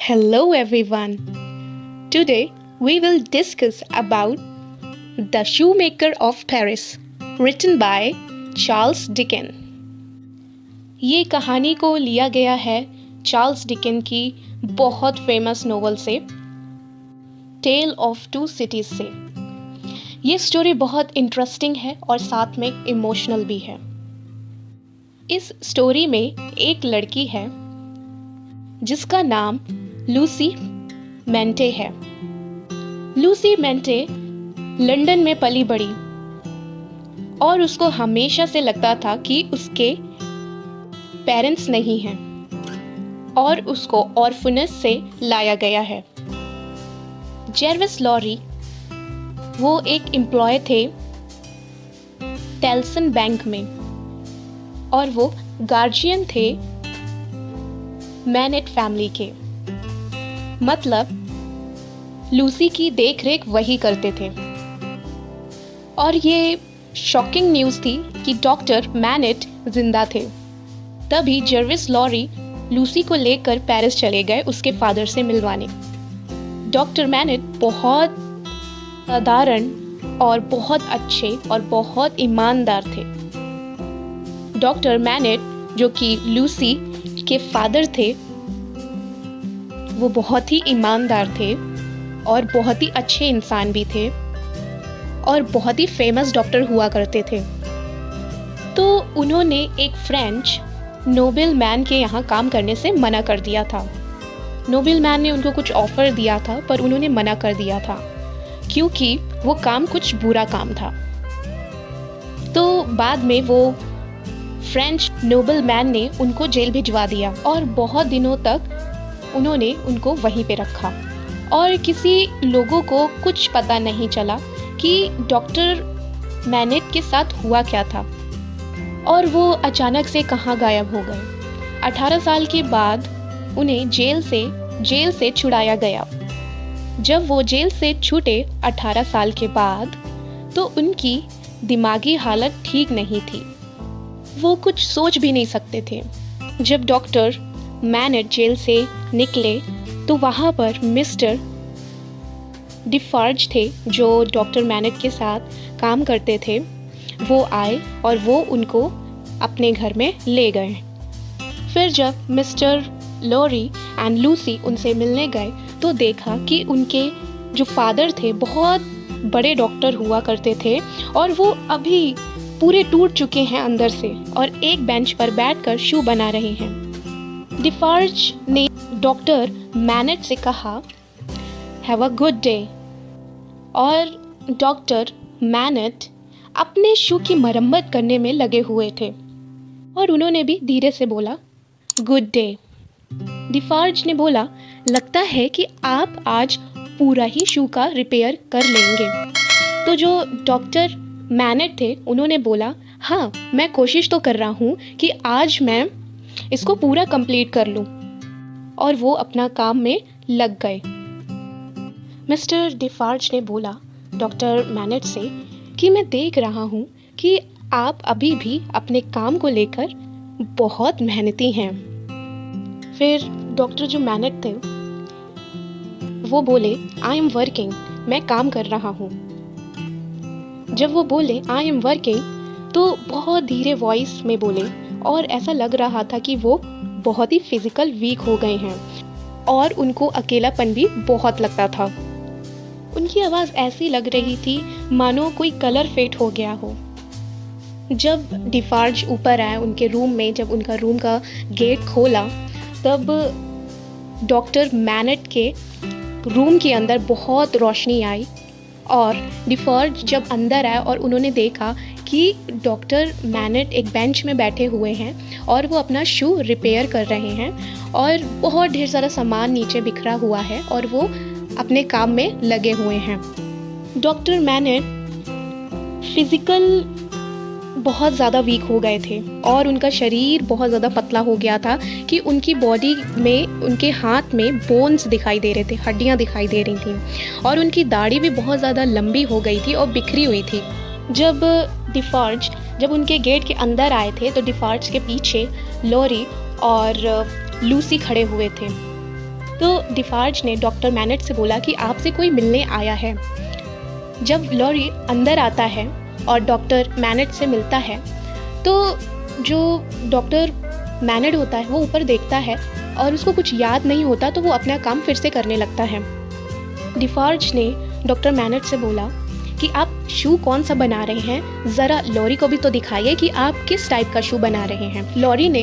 Hello everyone. Today we will discuss about The Shoemaker of Paris, written by Charles Dickens. ये कहानी को लिया गया है चार्ल्स डिकन की बहुत फेमस नोवेल से टेल ऑफ टू सिटीज से। ये स्टोरी बहुत इंटरेस्टिंग है और साथ में इमोशनल भी है। इस स्टोरी में एक लड़की है जिसका नाम लूसी मेंटे है। लूसी मेंटे लंदन में पली बड़ी और उसको हमेशा से लगता था कि उसके पेरेंट्स नहीं हैं और उसको ऑर्फनेज से लाया गया है। जर्विस लॉरी वो एक एम्प्लॉय थे टेल्सन बैंक में और वो गार्जियन थे मैनेट फैमिली के, मतलब लूसी की देखरेख वही करते थे। और ये शॉकिंग न्यूज़ थी कि डॉक्टर मैनेट जिंदा थे। तभी जर्विस लॉरी लूसी को लेकर पेरिस चले गए उसके फादर से मिलवाने। डॉक्टर मैनेट बहुत साधारण और बहुत अच्छे और बहुत ईमानदार थे। डॉक्टर मैनेट जो कि लूसी के फादर थे वो बहुत ही ईमानदार थे और बहुत ही अच्छे इंसान भी थे और बहुत ही फेमस डॉक्टर हुआ करते थे। तो उन्होंने एक फ्रेंच नोबेल मैन के यहाँ काम करने से मना कर दिया था। नोबेल मैन ने उनको कुछ ऑफर दिया था पर उन्होंने मना कर दिया था क्योंकि वो काम कुछ बुरा काम था। तो बाद में वो फ्रेंच नोबेल मैन ने उनको जेल भिजवा दिया और बहुत दिनों तक उन्होंने उनको वहीं पे रखा और किसी लोगों को कुछ पता नहीं चला कि डॉक्टर मैनेट के साथ हुआ क्या था और वो अचानक से कहाँ गायब हो गए। 18 साल के बाद उन्हें जेल से छुड़ाया गया। जब वो जेल से छूटे 18 साल के बाद तो उनकी दिमागी हालत ठीक नहीं थी। वो कुछ सोच भी नहीं सकते थे। जब डॉक्टर मैनेट जेल से निकले तो वहाँ पर मिस्टर डिफार्ज थे जो डॉक्टर मैनेट के साथ काम करते थे। वो आए और वो उनको अपने घर में ले गए। फिर जब मिस्टर लॉरी एंड लूसी उनसे मिलने गए तो देखा कि उनके जो फादर थे बहुत बड़े डॉक्टर हुआ करते थे और वो अभी पूरे टूट चुके हैं अंदर से और एक बेंच पर बैठकर शू बना रहे हैं। डिफार्ज ने डॉक्टर मैनेट से कहा, हैव अ गुड डे, और डॉक्टर मैनेट अपने शू की मरम्मत करने में लगे हुए थे और उन्होंने भी धीरे से बोला, गुड डे। डिफार्ज ने बोला, लगता है कि आप आज पूरा ही शू का रिपेयर कर लेंगे। तो जो डॉक्टर मैनेट थे उन्होंने बोला, हाँ मैं कोशिश तो कर रहा हूँ कि आज मैं इसको पूरा कंप्लीट कर लूँ, और वो अपना काम में लग गए। मिस्टर डिफार्ज ने बोला डॉक्टर मैनेट से कि मैं देख रहा हूँ कि आप अभी भी अपने काम को लेकर बहुत मेहनती हैं। फिर डॉक्टर जो मैनेट थे वो बोले, आई एम वर्किंग, मैं काम कर रहा हूँ। जब वो बोले आई एम वर्किंग तो बहुत धीरे वॉइस में बोले और ऐसा लग रहा था कि वो बहुत ही फिजिकल वीक हो गए हैं और उनको अकेलापन भी बहुत लगता था। उनकी आवाज़ ऐसी लग रही थी मानो कोई कलर फेड हो गया हो। जब डिफार्ज ऊपर आए उनके रूम में, जब उनका रूम का गेट खोला तब डॉक्टर मैनेट के रूम के अंदर बहुत रोशनी आई और डिफार्ज जब अंदर आए और उन्होंने देखा कि डॉक्टर मैनेट एक बेंच में बैठे हुए हैं और वो अपना शू रिपेयर कर रहे हैं और बहुत ढेर सारा सामान नीचे बिखरा हुआ है और वो अपने काम में लगे हुए हैं। डॉक्टर मैनेट फिजिकल बहुत ज़्यादा वीक हो गए थे और उनका शरीर बहुत ज़्यादा पतला हो गया था कि उनकी बॉडी में, उनके हाथ में बोन्स दिखाई दे रहे थे, हड्डियाँ दिखाई दे रही थी और उनकी दाढ़ी भी बहुत ज़्यादा लंबी हो गई थी और बिखरी हुई थी। जब उनके गेट के अंदर आए थे तो डिफार्ज के पीछे लॉरी और लूसी खड़े हुए थे। तो डिफार्ज ने डॉक्टर मैनेट से बोला कि आपसे कोई मिलने आया है। जब लॉरी अंदर आता है और डॉक्टर मैनेट से मिलता है तो जो डॉक्टर मैनेट होता है वो ऊपर देखता है और उसको कुछ याद नहीं होता, तो वो अपना काम फिर से करने लगता है। डिफार्ज ने डॉक्टर मैनेट से बोला कि आप शू कौन सा बना रहे हैं, ज़रा लॉरी को भी तो दिखाइए कि आप किस टाइप का शू बना रहे हैं। लॉरी ने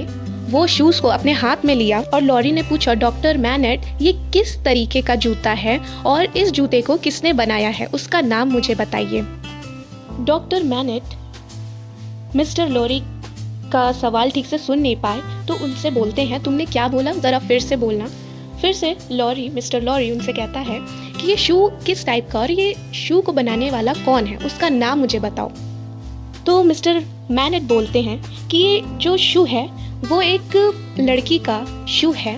वो शूज़ को अपने हाथ में लिया और लॉरी ने पूछा, डॉक्टर मैनेट ये किस तरीके का जूता है और इस जूते को किसने बनाया है, उसका नाम मुझे बताइए। डॉक्टर मैनेट मिस्टर लॉरी का सवाल ठीक से सुन नहीं पाए तो उनसे बोलते हैं, तुमने क्या बोला, ज़रा फिर से बोलना। फिर से मिस्टर लॉरी उनसे कहता है कि ये शू किस टाइप का और ये शू को बनाने वाला कौन है, उसका नाम मुझे बताओ। तो मिस्टर मैनेट बोलते हैं कि ये जो शू है वो एक लड़की का शू है,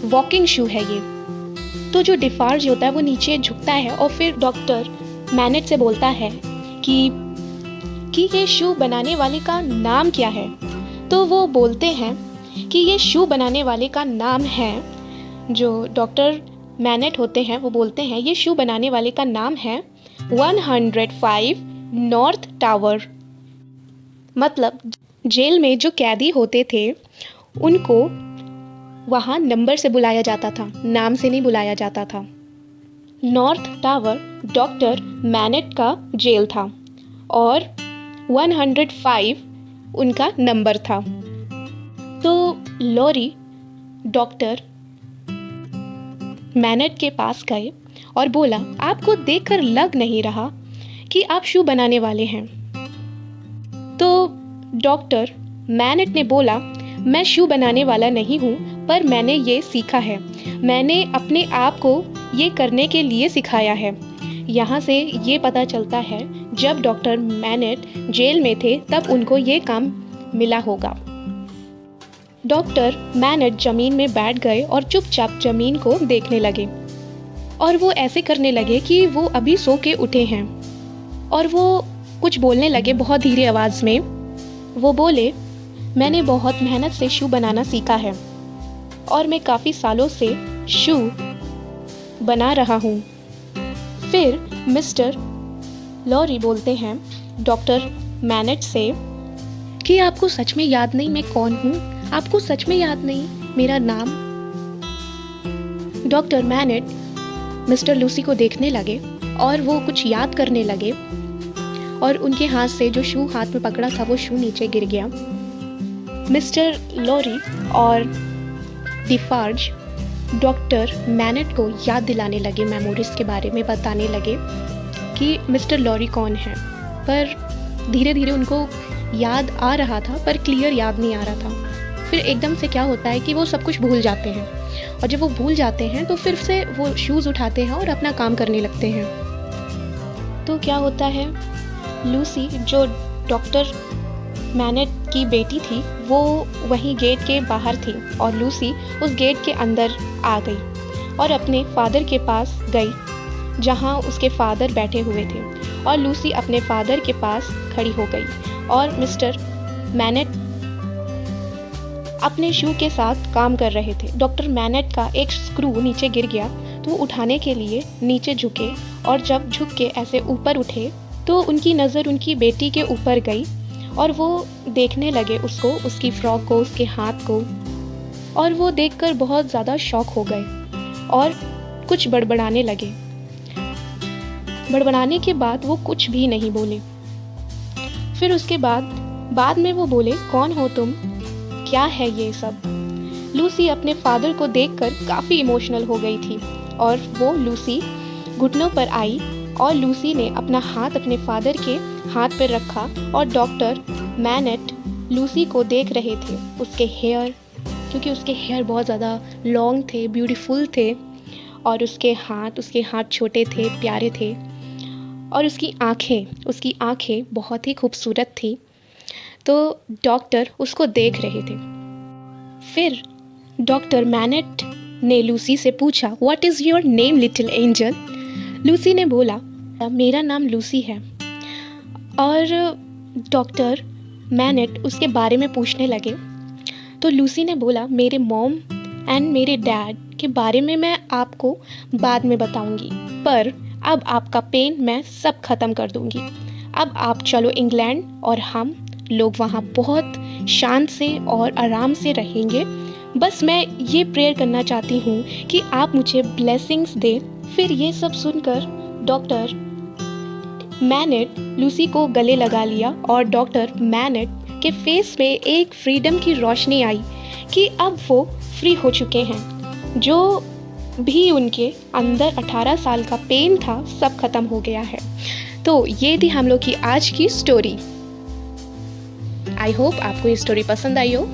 वॉकिंग शू है ये। तो जो डिफार्ज होता है वो नीचे झुकता है और फिर डॉक्टर मैनेट से बोलता है कि ये शू बनाने वाले का नाम क्या है। तो वो बोलते हैं कि ये शू बनाने वाले का नाम है, जो डॉक्टर मैनेट होते हैं वो बोलते हैं ये शू बनाने वाले का नाम है 105 नॉर्थ टावर। मतलब जेल में जो कैदी होते थे उनको वहाँ नंबर से बुलाया जाता था, नाम से नहीं बुलाया जाता था। नॉर्थ टावर डॉक्टर मैनेट का जेल था और 105 उनका नंबर था। तो लॉरी डॉक्टर मैनेट के पास गए और बोला, आपको देखकर लग नहीं रहा कि आप शू बनाने वाले हैं। तो डॉक्टर मैनेट ने बोला, मैं शू बनाने वाला नहीं हूँ, पर मैंने ये सीखा है, मैंने अपने आप को ये करने के लिए सिखाया है। यहाँ से ये पता चलता है जब डॉक्टर मैनेट जेल में थे तब उनको ये काम मिला होगा। डॉक्टर मैनेट ज़मीन में बैठ गए और चुपचाप ज़मीन को देखने लगे और वो ऐसे करने लगे कि वो अभी सो के उठे हैं। और वो कुछ बोलने लगे बहुत धीरे आवाज़ में। वो बोले, मैंने बहुत मेहनत से शू बनाना सीखा है और मैं काफ़ी सालों से शू बना रहा हूँ। फिर मिस्टर लॉरी बोलते हैं डॉक्टर मैनेट से कि आपको सच में याद नहीं मैं कौन हूँ, आपको सच में याद नहीं मेरा नाम। डॉक्टर मैनेट मिस्टर लूसी को देखने लगे और वो कुछ याद करने लगे और उनके हाथ से जो शू हाथ में पकड़ा था वो शू नीचे गिर गया। मिस्टर लॉरी और डिफार्ज डॉक्टर मैनेट को याद दिलाने लगे, मेमोरीज के बारे में बताने लगे कि मिस्टर लॉरी कौन है। पर धीरे धीरे उनको याद आ रहा था पर क्लियर याद नहीं आ रहा था। फिर एकदम से क्या होता है कि वो सब कुछ भूल जाते हैं और जब वो भूल जाते हैं तो फिर से वो शूज़ उठाते हैं और अपना काम करने लगते हैं। तो क्या होता है, लूसी जो डॉक्टर मैनेट की बेटी थी वो वहीं गेट के बाहर थी और लूसी उस गेट के अंदर आ गई और अपने फादर के पास गई जहां उसके फादर बैठे हुए थे और लूसी अपने फादर के पास खड़ी हो गई और मिस्टर मैनेट अपने शू के साथ काम कर रहे थे। डॉक्टर मैनेट का एक स्क्रू नीचे गिर गया तो उठाने के लिए नीचे झुके और जब झुक के ऐसे ऊपर उठे तो उनकी नज़र उनकी बेटी के ऊपर गई और वो देखने लगे उसको, उसकी फ्रॉक को, उसके हाथ को, और वो देखकर बहुत ज़्यादा शॉक हो गए और कुछ बड़बड़ाने लगे। बड़बड़ाने के बाद वो कुछ भी नहीं बोले। फिर उसके बाद में वो बोले, कौन हो तुम, क्या है ये सब। लूसी अपने फादर को देखकर काफ़ी इमोशनल हो गई थी और वो लूसी घुटनों पर आई और लूसी ने अपना हाथ अपने फादर के हाथ पर रखा और डॉक्टर मैनेट लूसी को देख रहे थे। उसके हेयर, क्योंकि उसके हेयर बहुत ज़्यादा लॉन्ग थे, ब्यूटीफुल थे, और उसके हाथ छोटे थे, प्यारे थे, और उसकी आँखें बहुत ही खूबसूरत थी। तो डॉक्टर उसको देख रहे थे। फिर डॉक्टर मैनेट ने लूसी से पूछा, what is your name little angel. Lucy ने बोला, मेरा नाम लूसी है। और डॉक्टर मैनेट उसके बारे में पूछने लगे तो लूसी ने बोला, मेरे मॉम एंड मेरे डैड के बारे में मैं आपको बाद में बताऊंगी, पर अब आपका पेन मैं सब ख़त्म कर दूंगी। अब आप चलो इंग्लैंड और हम लोग वहाँ बहुत शांत से और आराम से रहेंगे। बस मैं ये प्रेयर करना चाहती हूँ कि आप मुझे ब्लेसिंग्स दें। फिर ये सब सुनकर डॉक्टर मैनेट लूसी को गले लगा लिया और डॉक्टर मैनेट के फेस में एक फ्रीडम की रोशनी आई कि अब वो फ्री हो चुके हैं। जो भी उनके अंदर 18 साल का पेन था सब खत्म हो गया है। तो ये थी हम लोग की आज की स्टोरी। आई होप आपको ये स्टोरी पसंद आई हो।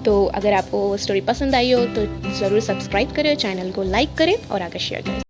तो अगर आपको स्टोरी पसंद आई हो तो ज़रूर सब्सक्राइब करें, चैनल को लाइक करें और आगे शेयर करें।